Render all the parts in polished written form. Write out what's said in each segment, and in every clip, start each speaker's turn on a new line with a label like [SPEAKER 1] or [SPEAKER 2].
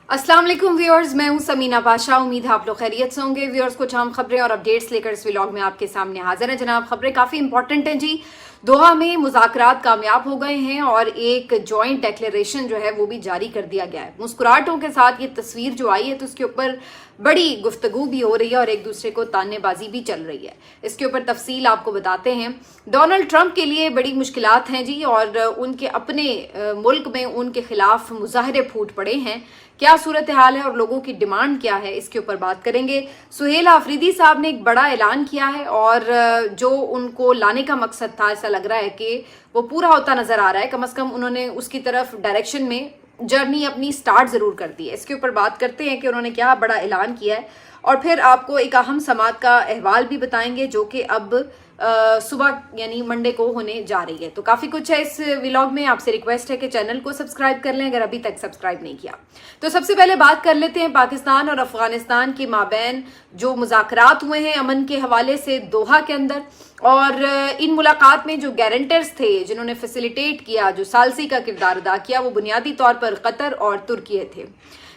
[SPEAKER 1] अस्सलाम वालेकुम व्यूअर्स, मैं हूं समीना पाशा। उम्मीद है आप लोग खैरियत से होंगे। व्यूअर्स, कुछ अहम खबरें और अपडेट्स लेकर इस व्लॉग में आपके सामने हाजिर हैं। जनाब, खबरें काफ़ी इंपॉर्टेंट हैं जी। दोहा में मुज़ाकरात कामयाब हो गए हैं और एक जॉइंट डिक्लेरेशन जो है वो भी जारी कर दिया गया है। मुस्कुराहटों के साथ ये तस्वीर जो आई है तो उसके ऊपर बड़ी गुफ्तगू भी हो रही है और एक दूसरे को तानेबाजी भी चल रही है। इसके ऊपर तफसील आपको बताते हैं। डोनाल्ड ट्रंप के लिए बड़ी मुश्किलात हैं जी, और उनके अपने मुल्क में उनके खिलाफ मुजाहरे फूट पड़े हैं। क्या सूरत हाल है और लोगों की डिमांड क्या है, इसके ऊपर बात करेंगे। सुहेल आफरीदी साहब ने एक बड़ा ऐलान किया है और जो उनको लाने का मकसद था, ऐसा लग रहा है कि वो पूरा होता नजर आ रहा है। कम से कम उन्होंने उसकी तरफ डायरेक्शन में जर्नी अपनी स्टार्ट जरूर कर दी है। इसके ऊपर बात करते हैं कि उन्होंने क्या बड़ा ऐलान किया है, और फिर आपको एक अहम समात का अहवाल भी बताएंगे जो कि अब सुबह यानी मंडे को होने जा रही है। तो काफ़ी कुछ है इस व्लॉग में। आपसे रिक्वेस्ट है कि चैनल को सब्सक्राइब कर लें अगर अभी तक सब्सक्राइब नहीं किया। तो सबसे पहले बात कर लेते हैं पाकिस्तान और अफगानिस्तान के माबैन जो मुज़ाकरात हुए हैं अमन के हवाले से दोहा के अंदर। और इन मुलाकात में जो गारंटर्स थे, जिन्होंने फैसिलिटेट किया, जो सालसी का किरदार अदा किया, वो बुनियादी तौर पर कतर और तुर्की थे।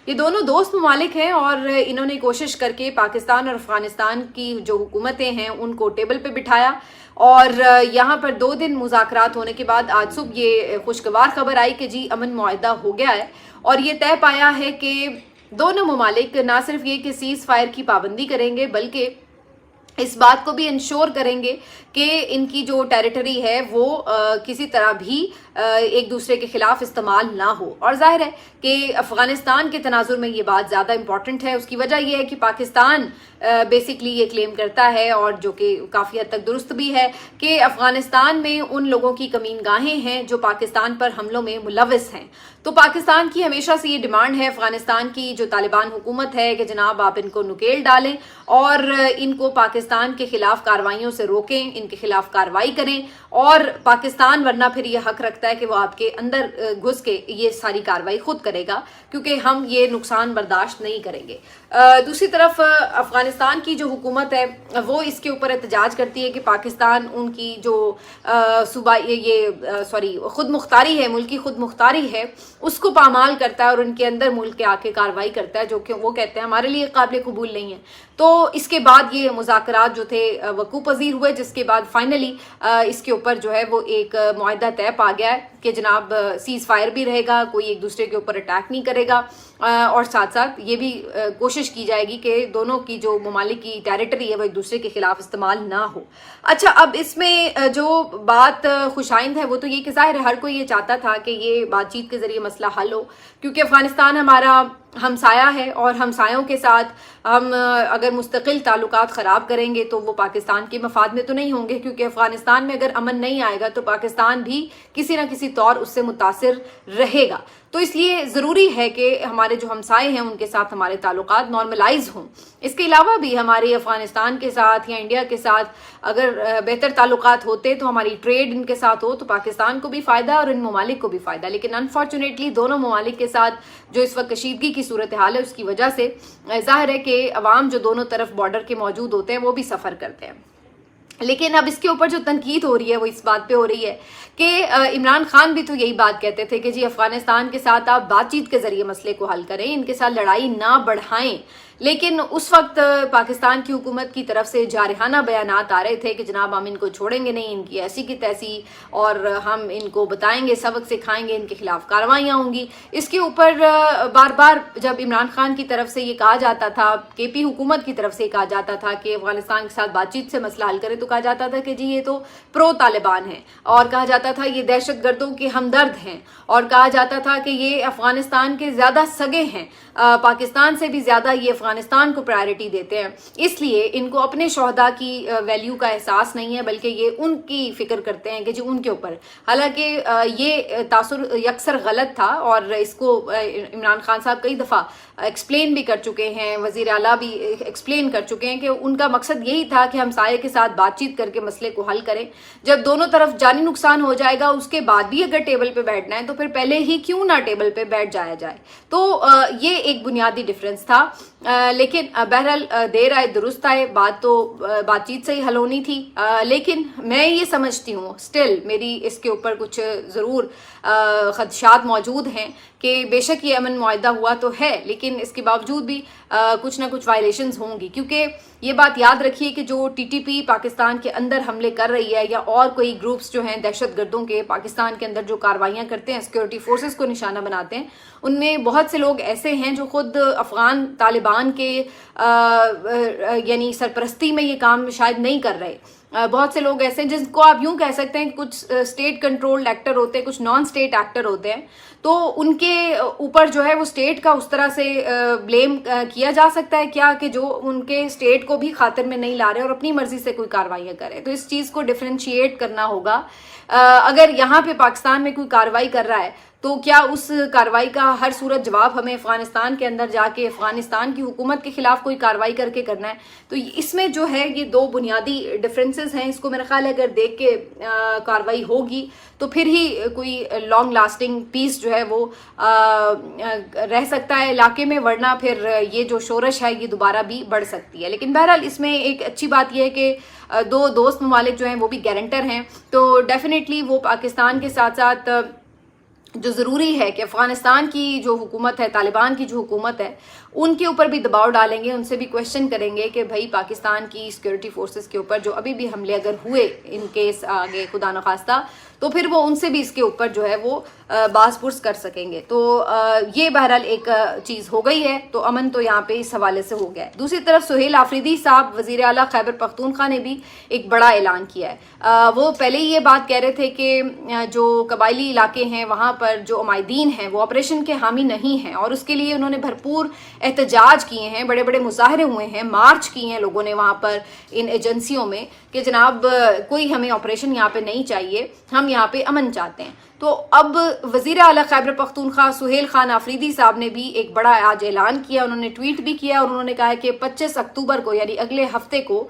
[SPEAKER 1] ये दोनों दोस्त ममालिक हैं और इन्होंने कोशिश करके पाकिस्तान और अफगानिस्तान की जो हुकूमतें हैं उनको टेबल पे बिठाया। और यहाँ पर 2 दिन मुज़ाकरात होने के बाद आज सुबह ये खुशगवार खबर आई कि जी अमन मुआहदा हो गया है और ये तय पाया है कि दोनों ममालिक ना सिर्फ ये कि सीज़ फायर की पाबंदी करेंगे बल्कि इस बात को भी इंश्योर करेंगे कि इनकी जो टेरिटरी है वो किसी तरह भी एक दूसरे के खिलाफ इस्तेमाल ना हो। और जाहिर है कि अफगानिस्तान के तनाजुर में ये बात ज़्यादा इंपॉर्टेंट है। उसकी वजह यह है कि पाकिस्तान बेसिकली ये क्लेम करता है, और जो कि काफ़ी हद तक दुरुस्त भी है, कि अफगानिस्तान में उन लोगों की कमीनगाहें हैं जो पाकिस्तान पर हमलों में मुलविस हैं। तो पाकिस्तान की हमेशा से ये डिमांड है, अफगानिस्तान की जो तालिबान हुकूमत है, कि जनाब आप इनको नुकेल डालें और इनको पाकिस्तान के खिलाफ कार्रवाइयों से रोकें, इनके खिलाफ कार्रवाई करें। और पाकिस्तान वरना फिर ये हक रखता है कि वो आपके अंदर घुस के ये सारी कार्रवाई खुद करेगा, क्योंकि हम ये नुकसान बर्दाश्त नहीं करेंगे। दूसरी तरफ अफगानिस्तान की जो हुकूमत है वो इसके ऊपर एहतजाज करती है कि पाकिस्तान उनकी जो खुद मुख्तारी है, मुल्की खुद मुख्तारी है, उसको पामाल करता है और उनके अंदर मुल्क के आके कार्रवाई करता है, जो कि वो कहते हैं हमारे लिए काबिल कबूल नहीं है। तो इसके बाद ये मुज़ाकरात जो थे वकू पजीर हुए, जिसके बाद फाइनली इसके ऊपर जो है वो एक मुआहदा तय पा गया है कि जनाब सीज़ फायर भी रहेगा, कोई एक दूसरे के ऊपर अटैक नहीं करेगा, और साथ साथ ये भी कोशिश की जाएगी कि दोनों की जो ममालिक की टेरिटरी है वो एक दूसरे के खिलाफ इस्तेमाल ना हो। अच्छा, अब इसमें जो बात खुशाइंद है वो तो ये कि ज़ाहिर हर कोई ये चाहता था कि ये बातचीत के ज़रिए मसला हल हो, क्योंकि अफ़गानिस्तान हमारा हमसाया है और हमसायों के साथ हम अगर मुस्तकिल ताल्लुकात ख़राब करेंगे तो वो पाकिस्तान के मफाद में तो नहीं होंगे, क्योंकि अफ़गानिस्तान में अगर अमन नहीं आएगा तो पाकिस्तान भी किसी न किसी तौर उससे मुतासिर रहेगा। तो इसलिए ज़रूरी है कि हमारे जो हमसाए हैं उनके साथ हमारे ताल्लुकात नॉर्मलाइज हों। इसके अलावा भी हमारे अफ़गानिस्तान के साथ या इंडिया के साथ अगर बेहतर ताल्लुकात होते तो हमारी ट्रेड इनके साथ हो तो पाकिस्तान को भी फ़ायदा और इन ममालिक को भी फ़ायदा। लेकिन अनफॉर्चुनेटली दोनों ममालिक के साथ जो इस वक्त कशीदगी की सूरत हाल है उसकी वजह से ज़ाहिर है कि अवाम जो दोनों तरफ बॉर्डर के मौजूद होते हैं वो भी सफ़र करते हैं। लेकिन अब इसके ऊपर जो तनकीद हो रही है वो इस बात पे हो रही है कि इमरान खान भी तो यही बात कहते थे कि जी अफगानिस्तान के साथ आप बातचीत के जरिए मसले को हल करें, इनके साथ लड़ाई ना बढ़ाएं। लेकिन उस वक्त पाकिस्तान की हुकूमत की तरफ से जारहाना बयानात आ रहे थे कि जनाब हम इनको छोड़ेंगे नहीं, इनकी ऐसी की तैसी, और हम इनको बताएंगे, सबक सिखाएंगे, इनके खिलाफ कार्रवाइयाँ होंगी। इसके ऊपर बार बार जब इमरान खान की तरफ से ये कहा जाता था, KP हुकूमत की तरफ से कहा जाता था कि अफगानिस्तान के साथ बातचीत से मसला हल करें, तो कहा जाता था कि जी ये तो प्रो तालिबान है, और कहा जाता था ये दहशत गर्दों के हमदर्द हैं, और कहा जाता था कि ये अफगानिस्तान के ज़्यादा सगे हैं, पाकिस्तान से भी ज़्यादा ये अफगानिस्तान को प्रायोरिटी देते हैं, इसलिए इनको अपने शोहदा की वैल्यू का एहसास नहीं है, बल्कि ये उनकी फ़िक्र करते हैं कि जी उनके ऊपर। हालांकि ये तासुर यकसर गलत था और इसको इमरान खान साहब कई दफ़ा एक्सप्लेन भी कर चुके हैं, वज़ीर आला भी एक्सप्लेन कर चुके हैं कि उनका मकसद यही था कि हमसाये के साथ बातचीत करके मसले को हल करें। जब दोनों तरफ जानी नुकसान हो जाएगा उसके बाद भी अगर टेबल पे बैठना है तो फिर पहले ही क्यों ना टेबल पे बैठ जाया जाए। तो ये एक बुनियादी डिफरेंस था। लेकिन बहरहाल देर आए दुरुस्त आए, बात तो बातचीत से ही हल होनी थी। लेकिन मैं ये समझती हूँ स्टिल मेरी इसके ऊपर कुछ ज़रूर खदशात मौजूद हैं کہ بے شک یہ امن معاہدہ ہوا تو ہے لیکن اس کے باوجود بھی کچھ نہ کچھ وائلیشنز ہوں گی، کیونکہ یہ بات یاد رکھیے کہ جو ٹی ٹی پی پاکستان کے اندر حملے کر رہی ہے یا اور کوئی گروپس جو ہیں دہشت گردوں کے پاکستان کے اندر جو کاروائیاں کرتے ہیں، سیکورٹی فورسز کو نشانہ بناتے ہیں، ان میں بہت سے لوگ ایسے ہیں جو خود افغان طالبان کے یعنی سرپرستی میں یہ کام شاید نہیں کر رہے۔ بہت سے لوگ ایسے ہیں جن کو آپ یوں کہہ سکتے ہیں کہ کچھ اسٹیٹ کنٹرولڈ ایکٹر ہوتے ہیں، کچھ نان اسٹیٹ ایکٹر ہوتے ہیں، تو ان کے اوپر جو ہے وہ اسٹیٹ کا اس طرح سے بلیم کیا جا سکتا ہے کیا کہ جو ان کے اسٹیٹ کو بھی خاطر میں نہیں لا رہے اور اپنی مرضی سے کوئی کاروائیاں کرے۔ تو اس چیز کو ڈفرینشیٹ کرنا ہوگا۔ اگر یہاں پہ پاکستان میں کوئی کارروائی کر رہا ہے تو کیا اس کارروائی کا ہر صورت جواب ہمیں افغانستان کے اندر جا کے افغانستان کی حکومت کے خلاف کوئی کارروائی کر کے کرنا ہے؟ تو اس میں جو ہے یہ دو بنیادی ڈفرینسز ہیں، اس کو میرا خیال ہے اگر دیکھ کے کارروائی ہوگی تو پھر ہی کوئی لانگ لاسٹنگ پیس جو ہے وہ رہ سکتا ہے علاقے میں، ورنہ پھر یہ جو شورش ہے یہ دوبارہ بھی بڑھ سکتی ہے۔ لیکن بہرحال اس میں ایک اچھی بات یہ ہے کہ دو دوست ممالک جو ہیں وہ بھی گارنٹر ہیں، تو ڈیفینیٹلی وہ پاکستان کے ساتھ ساتھ جو ضروری ہے کہ افغانستان کی جو حکومت ہے، طالبان کی جو حکومت ہے، ان کے اوپر بھی دباؤ ڈالیں گے، ان سے بھی کویشچن کریں گے کہ بھائی پاکستان کی سیکورٹی فورسز کے اوپر جو ابھی بھی حملے اگر ہوئے ان کیس آگے خدا نخواستہ، تو پھر وہ ان سے بھی اس کے اوپر جو ہے وہ باز پرس کر سکیں گے۔ تو یہ بہرحال ایک چیز ہو گئی ہے، تو امن تو یہاں پہ اس حوالے سے ہو گیا ہے۔ دوسری طرف سہیل آفریدی صاحب وزیر اعلیٰ خیبر پختونخوا نے بھی ایک بڑا اعلان کیا ہے۔ وہ پہلے ہی یہ بات کہہ رہے تھے کہ جو قبائلی علاقے ہیں وہاں پر جو عمائدین ہیں وہ آپریشن کے حامی نہیں ہیں، اور اس کے لیے انہوں نے بھرپور احتجاج کیے ہیں، بڑے بڑے مظاہرے ہوئے ہیں، مارچ کیے ہیں لوگوں نے وہاں پر ان ایجنسیوں میں کہ جناب کوئی ہمیں آپریشن یہاں پہ نہیں چاہیے، ہم یہاں پہ امن چاہتے ہیں۔ تو اب وزیر اعلیٰ خیبر پختونخوا سہیل خان آفریدی صاحب نے بھی ایک بڑا آج اعلان کیا، انہوں نے ٹویٹ بھی کیا اور انہوں نے کہا ہے کہ 25 اکتوبر کو یعنی اگلے ہفتے کو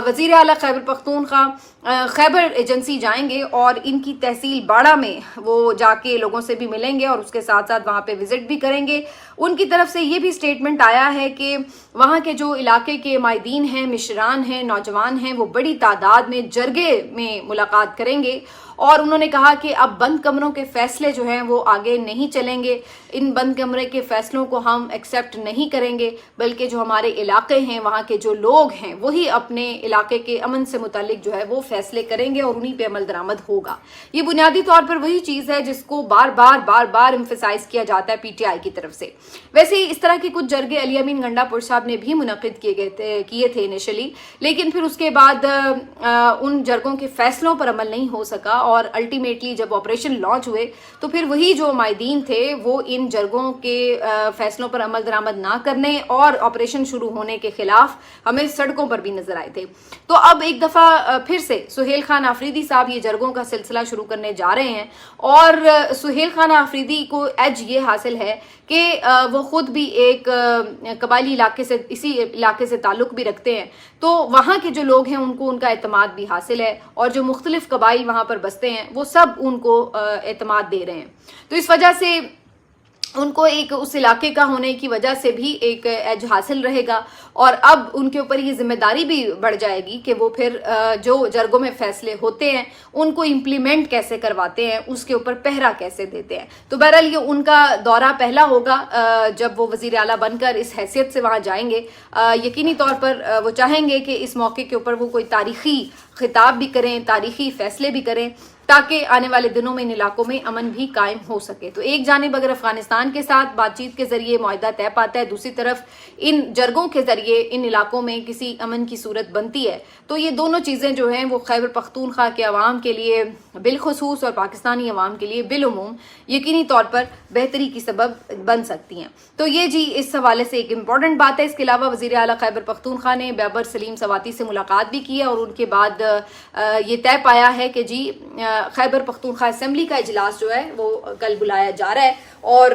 [SPEAKER 1] وزیر اعلیٰ خیبر پختونخوا خیبر ایجنسی جائیں گے اور ان کی تحصیل باڑہ میں وہ جا کے لوگوں سے بھی ملیں گے اور اس کے ساتھ ساتھ وہاں پہ وزٹ بھی کریں گے۔ ان کی طرف سے یہ بھی سٹیٹمنٹ آیا ہے کہ وہاں کے جو علاقے کے مائدین ہیں، مشران ہیں، نوجوان ہیں، وہ بڑی تعداد میں جرگے میں ملاقات کریں گے، اور انہوں نے کہا کہ اب بند کمروں کے فیصلے جو ہیں وہ آگے نہیں چلیں گے، ان بند کمرے کے فیصلوں کو ہم ایکسیپٹ نہیں کریں گے، بلکہ جو ہمارے علاقے ہیں وہاں کے جو لوگ ہیں وہی اپنے علاقے کے امن سے متعلق جو ہے وہ فیصلے کریں گے اور انہی پہ عمل درآمد ہوگا۔ یہ بنیادی طور پر وہی چیز ہے جس کو بار بار ایمفیسائز کیا جاتا ہے پی ٹی آئی کی طرف سے۔ ویسے ہی اس طرح کے کچھ جرگے علی امین گنڈا پور صاحب نے بھی منعقد کیے تھے انیشلی، لیکن پھر اس کے بعد ان جرگوں کے فیصلوں پر عمل نہیں ہو سکا، اور الٹیمیٹلی جب آپریشن لانچ ہوئے تو پھر وہی جو مائدین تھے وہ ان جرگوں کے فیصلوں پر عمل درآمد نہ کرنے اور آپریشن شروع ہونے کے خلاف ہمیں سڑکوں پر بھی نظر آئے تھے۔ تو اب ایک دفعہ پھر سے سہیل خان آفریدی صاحب یہ جرگوں کا سلسلہ شروع کرنے جا رہے ہیں، اور سہیل خان آفریدی کو ایج یہ حاصل ہے کہ وہ خود بھی ایک قبائلی علاقے سے، اسی علاقے سے تعلق بھی رکھتے ہیں، تو وہاں کے جو لوگ ہیں ان کو ان کا اعتماد بھی حاصل ہے، اور جو مختلف قبائل وہاں پر بستے ہیں وہ سب ان کو اعتماد دے رہے ہیں۔ تو اس وجہ سے ان کو ایک اس علاقے کا ہونے کی وجہ سے بھی ایک ایج حاصل رہے گا، اور اب ان کے اوپر یہ ذمہ داری بھی بڑھ جائے گی کہ وہ پھر جو جرگوں میں فیصلے ہوتے ہیں ان کو امپلیمنٹ کیسے کرواتے ہیں، اس کے اوپر پہرا کیسے دیتے ہیں۔ تو بہرحال یہ ان کا دورہ پہلا ہوگا جب وہ وزیر اعلیٰ بن کر اس حیثیت سے وہاں جائیں گے۔ یقینی طور پر وہ چاہیں گے کہ اس موقع کے اوپر وہ کوئی تاریخی خطاب بھی کریں، تاریخی فیصلے بھی کریں، تاکہ آنے والے دنوں میں ان علاقوں میں امن بھی قائم ہو سکے۔ تو ایک جانب اگر افغانستان کے ساتھ بات چیت کے ذریعے معاہدہ طے پاتا ہے، دوسری طرف ان جرگوں کے ذریعے ان علاقوں میں کسی امن کی صورت بنتی ہے، تو یہ دونوں چیزیں جو ہیں وہ خیبر پختونخوا کے عوام کے لیے بالخصوص اور پاکستانی عوام کے لیے بالعموم یقینی طور پر بہتری کی سبب بن سکتی ہیں۔ تو یہ جی اس حوالے سے ایک امپورٹنٹ بات ہے۔ اس کے علاوہ وزیر اعلیٰ خیبر پختونخوا نے بیابر سلیم سواتی سے ملاقات بھی کی ہے، اور ان کے بعد یہ طے پایا ہے کہ جی خیبر پختونخوا اسمبلی کا اجلاس جو ہے وہ کل بلایا جا رہا ہے، اور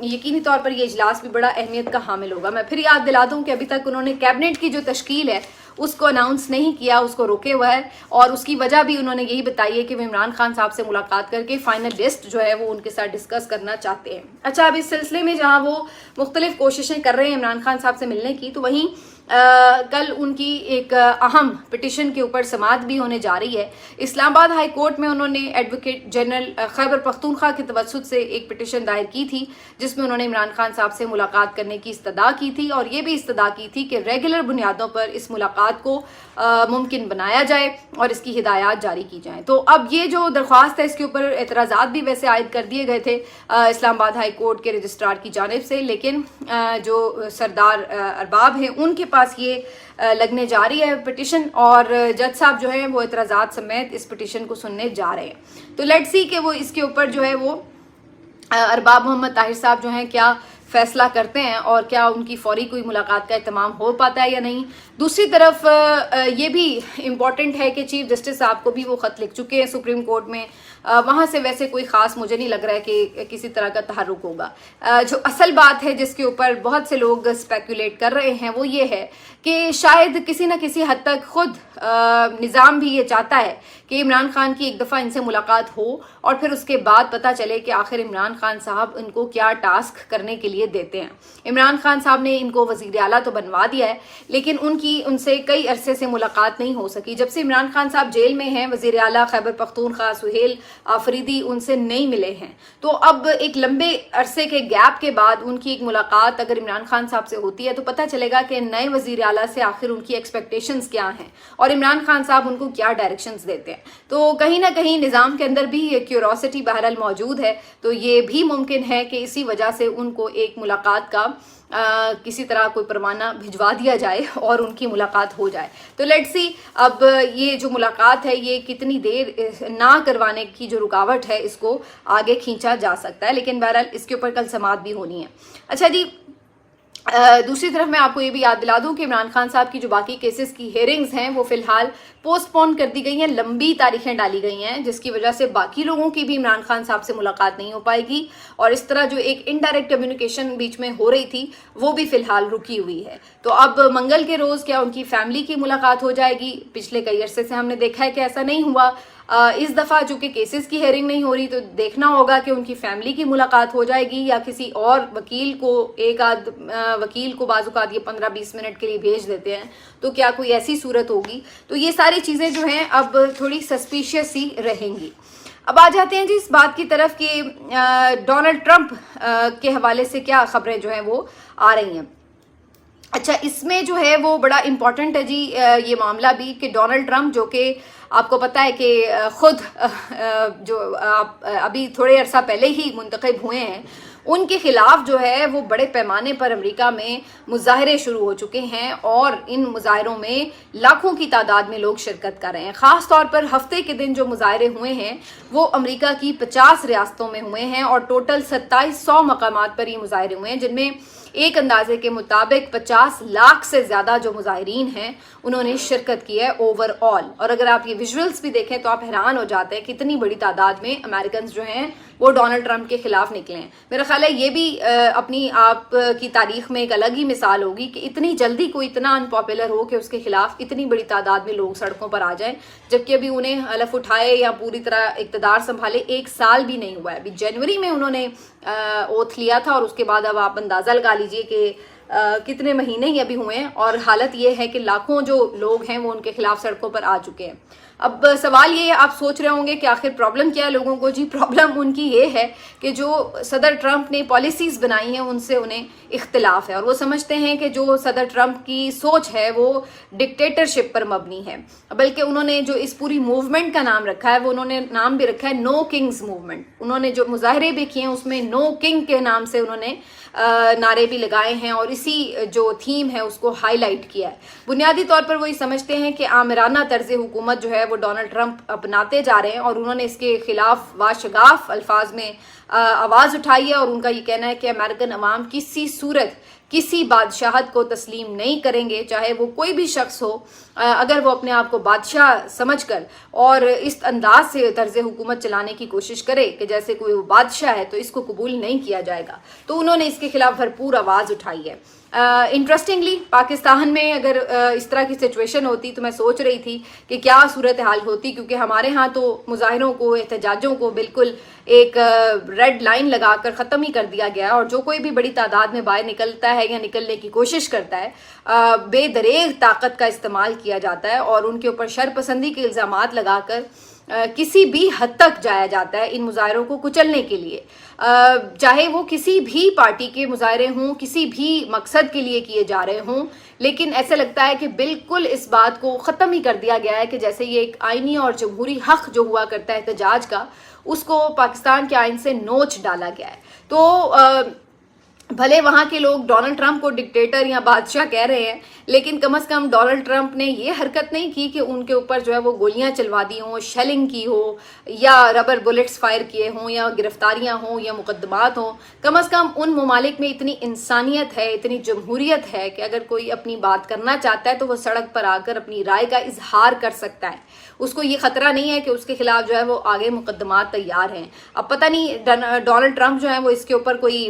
[SPEAKER 1] یقینی طور پر یہ اجلاس بھی بڑا اہمیت کا حامل ہوگا۔ میں پھر یاد دلا دوں کہ ابھی تک انہوں نے کیبنٹ کی جو تشکیل ہے اس کو اناؤنس نہیں کیا، اس کو روکے ہوا ہے، اور اس کی وجہ بھی انہوں نے یہی بتائی ہے کہ وہ عمران خان صاحب سے ملاقات کر کے فائنل لسٹ جو ہے وہ ان کے ساتھ ڈسکس کرنا چاہتے ہیں۔ اچھا، اب اس سلسلے میں جہاں وہ مختلف کوششیں کر رہے ہیں عمران خان صاحب سے ملنے کی، تو وہیں कल उनकी एक अहम पिटिशन के ऊपर समाअत भी होने जा रही है। इस्लामाबाद हाई कोर्ट में उन्होंने एडवोकेट जनरल खैबर पख्तूनख्वा के तवस्सुत से एक पिटिशन दायर की थी, जिसमें उन्होंने इमरान खान साहब से मुलाकात करने की इस्तदा की थी और ये भी इस्तदा की थी कि रेगुलर बुनियादों पर इस मुलाकात को मुमकिन बनाया जाए और इसकी हिदायत जारी की जाएँ। तो अब ये जो दरख्वास्त है इसके ऊपर एतराज़ात भी वैसे आयद कर दिए गए थे इस्लामाबाद हाई कोर्ट के रजिस्ट्रार की जानिब से, लेकिन जो सरदार अरबाब हैं उनके पास ये लगने जा रही है पिटिशन और जज साहब जो है वो एतराज़ात समेत इस पिटिशन को सुनने जा रहे हैं। तो लेट्स सी कि वो इसके ऊपर जो है वो अरबाब मोहम्मद ताहिर साहब जो हैं क्या फैसला करते हैं और क्या उनकी फौरी कोई मुलाकात का इत्माम हो पाता है या नहीं। दूसरी तरफ ये भी इम्पॉर्टेंट है कि चीफ जस्टिस साहब को भी वो ख़त लिख चुके हैं सुप्रीम कोर्ट में, वहाँ से वैसे कोई ख़ास मुझे नहीं लग रहा है कि किसी तरह का तहर्रुक होगा। जो असल बात है जिसके ऊपर बहुत से लोग स्पेकुलेट कर रहे हैं वो ये है कि शायद किसी न किसी हद तक खुद निज़ाम भी ये चाहता है कि इमरान खान की एक दफ़ा इनसे मुलाकात हो और फिर उसके बाद पता चले कि आखिर इमरान खान साहब इनको क्या टास्क करने के लिए देते हैं। इमरान खान साहब ने इनको वज़ीर आला तो बनवा दिया है, लेकिन उनसे कई अरसे से मुलाकात नहीं हो सकी। जब से इमरान खान साहब जेल में हैं, वज़ीर आला खैबर पख्तूनख्वा सुहेल आफरीदी उनसे नहीं मिले हैं। तो अब एक लंबे अरसे के गैप के बाद उनकी एक मुलाकात अगर इमरान खान साहब से होती है तो पता चलेगा कि नए वज़ीर आला से आखिर उनकी एक्सपेक्टेशंस क्या हैं और इमरान खान साहब उनको क्या डायरेक्शंस देते हैं। तो कहीं ना कहीं निज़ाम के अंदर भी ये क्यूरोसिटी बहरहाल मौजूद है। तो ये भी मुमकिन है कि इसी वजह से उनको एक मुलाकात का किसी तरह कोई परवाना भिजवा दिया जाए और उनकी मुलाकात हो जाए। तो लेट्स सी अब ये जो मुलाकात है ये कितनी देर ना करवाने की जो रुकावट है इसको आगे खींचा जा सकता है, लेकिन बहरहाल इसके ऊपर कल समाअत भी होनी है। अच्छा जी, दूसरी तरफ मैं आपको ये भी याद दिला दूं कि इमरान खान साहब की जो बाकी केसेस की हेयरिंग्स हैं वो फिलहाल पोस्टपोन कर दी गई हैं, लंबी तारीखें डाली गई हैं, जिसकी वजह से बाकी लोगों की भी इमरान खान साहब से मुलाकात नहीं हो पाएगी और इस तरह जो एक इनडायरेक्ट कम्युनिकेशन बीच में हो रही थी वो भी फिलहाल रुकी हुई है। तो अब मंगल के रोज़ क्या उनकी फैमिली की मुलाकात हो जाएगी? पिछले कई अरसे से हमने देखा है कि ऐसा नहीं हुआ। इस दफ़ा चूँकि केसेस की हेयरिंग नहीं हो रही तो देखना होगा कि उनकी फैमिली की मुलाकात हो जाएगी या किसी और वकील को, एक आध वकील को बाज़-औक़ात ये 15-20 मिनट के लिए भेज देते हैं, तो क्या कोई ऐसी सूरत होगी? तो ये सारी चीज़ें जो हैं अब थोड़ी सस्पिशियस ही रहेंगी। अब आ जाते हैं जी इस बात की तरफ कि डोनाल्ड ट्रंप के हवाले से क्या खबरें जो हैं वो आ रही हैं। अच्छा, इसमें जो है वो बड़ा इम्पॉर्टेंट है जी ये मामला भी कि डोनाल्ड ट्रंप जो कि आपको पता है कि खुद जो अभी थोड़े अरसा पहले ही मुंतखब हुए हैं, उनके खिलाफ जो है वो बड़े पैमाने पर अमेरिका में मुजाहरे शुरू हो चुके हैं और इन मुजाहरों में लाखों की तादाद में लोग शिरकत कर रहे हैं। ख़ास तौर पर हफ्ते के दिन जो मुजाहरे हुए हैं वो अमेरिका की 50 रियासतों में हुए हैं और टोटल 2700 मकामात पर ये मुजाहरे हुए हैं, जिनमें एक अंदाजे के मुताबिक 50 लाख से ज़्यादा जो मुजाहिरीन हैं उन्होंने शिरकत की है ओवरऑल। और अगर आप ये विजुअल्स भी देखें तो आप हैरान हो जाते हैं कितनी बड़ी तादाद में अमेरिकन जो हैं वो डोनाल्ड ट्रंप के खिलाफ निकले हैं। मेरा ख्याल है ये भी अपनी आप की तारीख में एक अलग ही मिसाल होगी कि इतनी जल्दी कोई इतना अनपॉपुलर हो कि उसके खिलाफ इतनी बड़ी तादाद में लोग सड़कों पर आ जाएं, जबकि अभी उन्हें हलफ उठाए या पूरी तरह इक़्तिदार संभाले 1 साल भी नहीं हुआ है। अभी जनवरी में उन्होंने ओथ लिया था और उसके बाद अब आप अंदाज़ा लगा लीजिए कि कितने महीने ही अभी हुए हैं और हालत ये है कि लाखों जो लोग हैं वो उनके खिलाफ सड़कों पर आ चुके हैं। अब सवाल ये आप सोच रहे होंगे कि आखिर प्रॉब्लम क्या है लोगों को। जी, प्रॉब्लम उनकी ये है कि जो सदर ट्रंप ने पॉलिसीज़ बनाई हैं उनसे उन्हें इख्तिलाफ है और वो समझते हैं कि जो सदर ट्रंप की सोच है वो डिक्टेटरशिप पर मबनी है। बल्कि उन्होंने जो इस पूरी मूवमेंट का नाम रखा है वो उन्होंने नाम भी रखा है नो किंग्स मूवमेंट। उन्होंने जो मुजाहरे भी किए हैं उसमें नो किंग के नाम से उन्होंने नारे भी लगाए हैं और इसी जो थीम है उसको हाईलाइट किया है। बुनियादी तौर पर वो ये समझते हैं कि आमिराना तर्ज हुकूमत जो है वो डोनाल्ड ट्रंप अपनाते जा रहे हैं और उन्होंने इसके खिलाफ वाशगाफ अल्फाज में आवाज़ उठाई है और उनका ये कहना है कि अमेरिकन अवाम किसी सूरत किसी बादशाहत को तस्लीम नहीं करेंगे, चाहे वो कोई भी शख्स हो। अगर वो अपने आप को बादशाह समझकर और इस अंदाज से तर्ज हुकूमत चलाने की कोशिश करे कि जैसे कोई वो बादशाह है तो इसको कबूल नहीं किया जाएगा। तो उन्होंने इसके खिलाफ भरपूर आवाज़ उठाई है। انٹرسٹنگلی پاکستان میں اگر اس طرح کی سچویشن ہوتی تو میں سوچ رہی تھی کہ کیا صورتحال ہوتی، کیونکہ ہمارے ہاں تو مظاہروں کو، احتجاجوں کو بالکل ایک ریڈ لائن لگا کر ختم ہی کر دیا گیا ہے، اور جو کوئی بھی بڑی تعداد میں باہر نکلتا ہے یا نکلنے کی کوشش کرتا ہے بے دریغ طاقت کا استعمال کیا جاتا ہے اور ان کے اوپر شر پسندی کے الزامات لگا کر کسی بھی حد تک جایا جاتا ہے ان مظاہروں کو کچلنے کے لیے، چاہے وہ کسی بھی پارٹی کے مظاہرے ہوں، کسی بھی مقصد کے لیے کیے جا رہے ہوں، لیکن ایسا لگتا ہے کہ بالکل اس بات کو ختم ہی کر دیا گیا ہے کہ جیسے یہ ایک آئینی اور جمہوری حق جو ہوا کرتا ہے احتجاج کا، اس کو پاکستان کے آئین سے نوچ ڈالا گیا ہے۔ تو بھلے وہاں کے لوگ ڈونلڈ ٹرمپ کو ڈکٹیٹر یا بادشاہ کہہ رہے ہیں، لیکن کم از کم ڈونلڈ ٹرمپ نے یہ حرکت نہیں کی کہ ان کے اوپر جو ہے وہ گولیاں چلوا دی ہوں، شیلنگ کی ہو، یا ربر بلٹس فائر کیے ہوں، یا گرفتاریاں ہوں، یا مقدمات ہوں۔ کم از کم ان ممالک میں اتنی انسانیت ہے، اتنی جمہوریت ہے کہ اگر کوئی اپنی بات کرنا چاہتا ہے تو وہ سڑک پر آ کر اپنی رائے کا اظہار کر سکتا ہے، اس کو یہ خطرہ نہیں ہے کہ اس کے خلاف جو ہے وہ آگے مقدمات تیار ہیں۔ اب پتہ نہیں ڈونلڈ ٹرمپ جو ہے وہ اس کے اوپر کوئی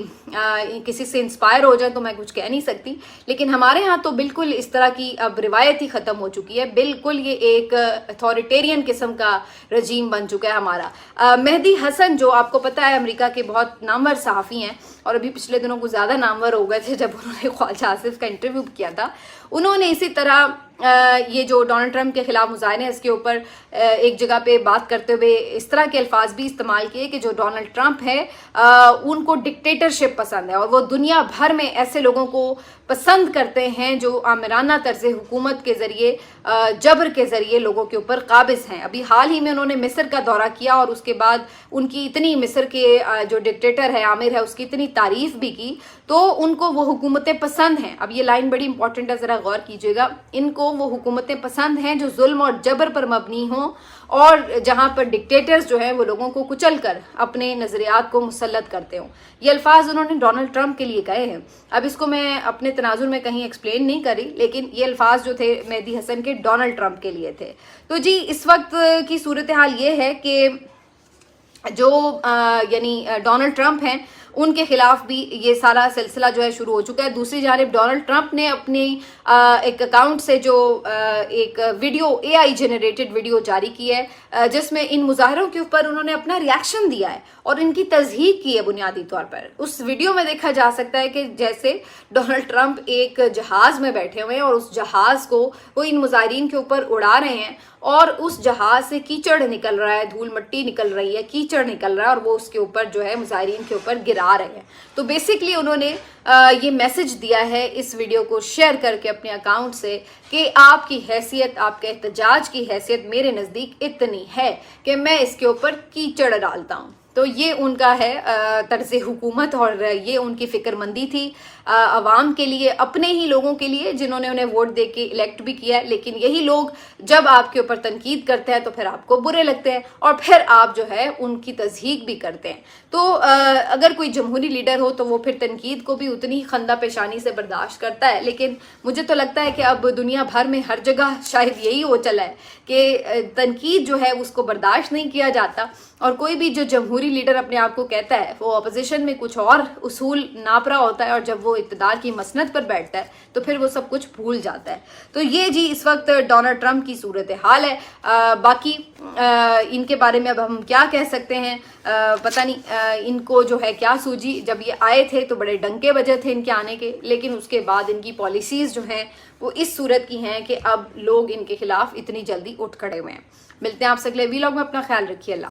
[SPEAKER 1] کسی سے انسپائر ہو جائے تو میں کچھ کہہ نہیں سکتی، لیکن ہمارے ہاں تو بالکل اس طرح کی اب روایت ہی ختم ہو چکی ہے، بالکل یہ ایک اتھارٹیرین قسم کا رجیم بن چکا ہے ہمارا۔ مہدی حسن جو آپ کو پتہ ہے امریکہ کے بہت نامور صحافی ہیں، اور ابھی پچھلے دنوں کو زیادہ نامور ہو گئے تھے جب انہوں نے خواجہ آصف کا انٹرویو کیا تھا، انہوں نے اسی طرح یہ جو ڈونلڈ ٹرمپ کے خلاف مظاہرے ہیں اس کے اوپر ایک جگہ پہ بات کرتے ہوئے اس طرح کے الفاظ بھی استعمال کیے کہ جو ڈونلڈ ٹرمپ ہے ان کو ڈکٹیٹرشپ پسند ہے، اور وہ دنیا بھر میں ایسے لوگوں کو پسند کرتے ہیں جو آمرانہ طرز حکومت کے ذریعے، جبر کے ذریعے لوگوں کے اوپر قابض ہیں۔ ابھی حال ہی میں انہوں نے مصر کا دورہ کیا اور اس کے بعد ان کی اتنی، مصر کے جو ڈکٹیٹر ہے عامر ہے، اس کی اتنی تعریف بھی کی، تو ان کو وہ حکومتیں پسند ہیں۔ اب یہ لائن بڑی امپورٹنٹ ہے، ذرا غور کیجیے گا، ان کو وہ حکومتیں پسند ہیں جو ظلم اور جبر پر مبنی ہوں، اور جہاں پر ڈکٹیٹرز جو ہیں وہ لوگوں کو کچل کر اپنے نظریات کو مسلط کرتے ہوں۔ یہ الفاظ انہوں نے ڈونلڈ ٹرمپ کے لیے کہے ہیں۔ اب اس کو میں اپنے تناظر میں کہیں ایکسپلین نہیں کری، لیکن یہ الفاظ جو تھے مہدی حسن کے ڈونلڈ ٹرمپ کے لیے تھے۔ تو جی اس وقت کی صورتحال یہ ہے کہ جو یعنی ڈونلڈ ٹرمپ ہیں ان کے خلاف بھی یہ سارا سلسلہ جو ہے شروع ہو چکا ہے۔ دوسری جانب ڈونلڈ ٹرمپ نے اپنی ایک اکاؤنٹ سے جو ایک ویڈیو AI جنریٹڈ ویڈیو جاری کی ہے، جس میں ان مظاہروں کے اوپر انہوں نے اپنا ریاکشن دیا ہے اور ان کی تصحیح کی ہے بنیادی طور پر۔ اس ویڈیو میں دیکھا جا سکتا ہے کہ جیسے ڈونلڈ ٹرمپ ایک جہاز میں بیٹھے ہوئے ہیں اور اس جہاز کو وہ ان مظاہرین کے اوپر اڑا رہے ہیں، اور اس جہاز سے کیچڑ نکل رہا ہے، دھول مٹی نکل رہی ہے، کیچڑ نکل رہا ہے، اور وہ اس کے اوپر جو ہے مظاہرین کے اوپر گرا رہے ہیں۔ تو بیسکلی انہوں نے یہ میسج دیا ہے اس ویڈیو کو شیئر کر کے اپنے اکاؤنٹ سے کہ آپ کی حیثیت، آپ کے احتجاج کی حیثیت میرے نزدیک اتنی ہے کہ میں اس کے اوپر کیچڑ ڈالتا ہوں۔ تو یہ ان کا ہے طرز حکومت، اور یہ ان کی فکر مندی تھی عوام کے لیے، اپنے ہی لوگوں کے لیے جنہوں نے انہیں ووٹ دے کے الیکٹ بھی کیا ہے۔ لیکن یہی لوگ جب آپ کے اوپر تنقید کرتے ہیں تو پھر آپ کو برے لگتے ہیں، اور پھر آپ جو ہے ان کی تصحیح بھی کرتے ہیں۔ تو اگر کوئی جمہوری لیڈر ہو تو وہ پھر تنقید کو بھی اتنی خندہ پیشانی سے برداشت کرتا ہے، لیکن مجھے تو لگتا ہے کہ اب دنیا بھر میں ہر جگہ شاید یہی ہو چلا ہے کہ تنقید جو ہے اس کو برداشت نہیں کیا جاتا، اور کوئی بھی جو جمہوری لیڈر اپنے آپ کو کہتا ہے وہ اپوزیشن میں کچھ اور اصول ناپ رہا ہوتا ہے، اور جب وہ اقتدار کی مسند پر بیٹھتا ہے تو پھر وہ سب کچھ بھول جاتا ہے۔ تو یہ جی اس وقت ڈونلڈ ٹرمپ کی صورتحال ہے۔ باقی ان کے بارے میں اب ہم کیا کہہ سکتے ہیں، پتہ نہیں ان کو جو ہے کیا سوجی۔ جب یہ آئے تھے تو بڑے ڈنکے بجے تھے ان کے آنے کے، لیکن اس کے بعد ان کی پالیسیز جو ہیں وہ اس صورت کی ہیں کہ اب لوگ ان کے خلاف اتنی جلدی اٹھ کھڑے ہوئے ہیں۔ ملتے ہیں آپ سے اگلے ویلاگ میں، اپنا خیال رکھیے، اللہ۔